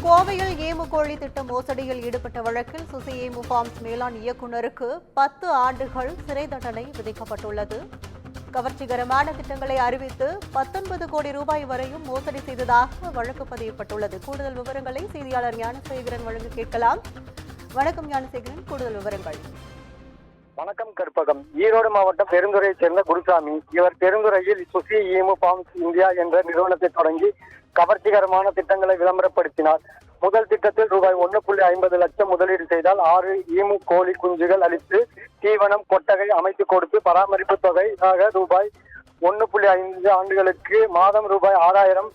கோவையில் ஏமு கோழி திட்ட மோசடியில் ஈடுபட்ட வழக்கில் சுசி ஏமு ஃபார்ம்ஸ் மேலாண் இயக்குநருக்கு 10 ஆண்டுகள் சிறை தண்டனை விதிக்கப்பட்டுள்ளது. கவர்ச்சிகரமான திட்டங்களை அறிவித்து 19 கோடி ரூபாய் வரையும் மோசடி செய்ததாக வழக்கு பதியப்பட்டுள்ளது. கூடுதல் விவரங்களை செய்தியாளர் ஞானசேகரன் வழங்க கேட்கலாம். வணக்கம் ஞானசேகரன், கூடுதல் விவரங்கள். வணக்கம் கற்பகம். ஈரோடு மாவட்டம் பெருந்துறையைச் சேர்ந்த குருசாமி. இவர் பெருந்துறையில் சுசி ஏமு ஃபார்ம்ஸ் இந்தியா என்ற நிறுவனத்தை தொடங்கி கவர்ச்சிகரமான திட்டங்களை விளம்பரப்படுத்தினார். முதல் திட்டத்தில் ரூபாய் 1.50 லட்சம் முதலீடு செய்தால் 6 ஈமு கோழி குஞ்சுகள் அளித்து தீவனம் கொட்டகை அமைத்து கொடுத்து பராமரிப்பு தொகையாக ரூபாய் 1.5 ஆண்டுகளுக்கு மாதம் ரூபாய் 6000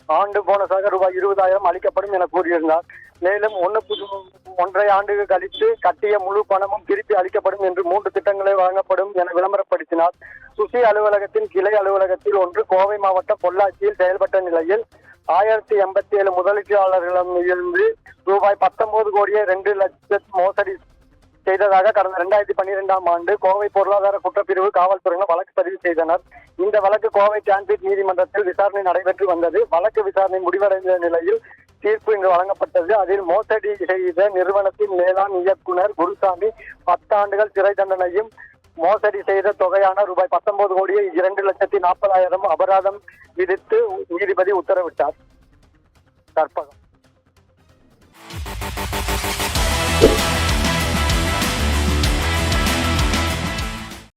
ஆண்டு போனஸாக ரூபாய் 20,000 அளிக்கப்படும் என கூறியிருந்தார். மேலும் 1.5 ஆண்டு கழித்து கட்டிய முழு பணமும் திருப்பி அளிக்கப்படும் என்று 3 திட்டங்களை வழங்கப்படும் என விளம்பரப்படுத்தினார். சுசி அலுவலகத்தின் கிளை அலுவலகத்தில் ஒன்று கோவை மாவட்டம் பொள்ளாச்சியில் செயல்பட்ட நிலையில் 1087 முதலீட்டாளர்களிடமிருந்து ரூபாய் 19 கோடியே 2 லட்சம் மோசடி செய்ததாக கடந்த 2012ஆம் ஆண்டு கோவை பொருளாதார குற்றப்பிரிவு காவல்துறையினர் வழக்கு பதிவு செய்தனர். இந்த வழக்கு கோவை டிரான்சிட் நீதிமன்றத்தில் விசாரணை நடைபெற்று வந்தது. வழக்கு விசாரணை முடிவடைந்த நிலையில் தீர்ப்பு இன்று வழங்கப்பட்டது. அதில் மோசடி செய்த நிறுவனத்தின் மேலாண் இயக்குனர் குருசாமி 10 ஆண்டுகள் சிறை தண்டனையும், மோசடி செய்த தொகையான ரூபாய் 19 கோடியே 2,40,000 அபராதம் விதித்து நீதிபதி உத்தரவிட்டார். கற்பகம்.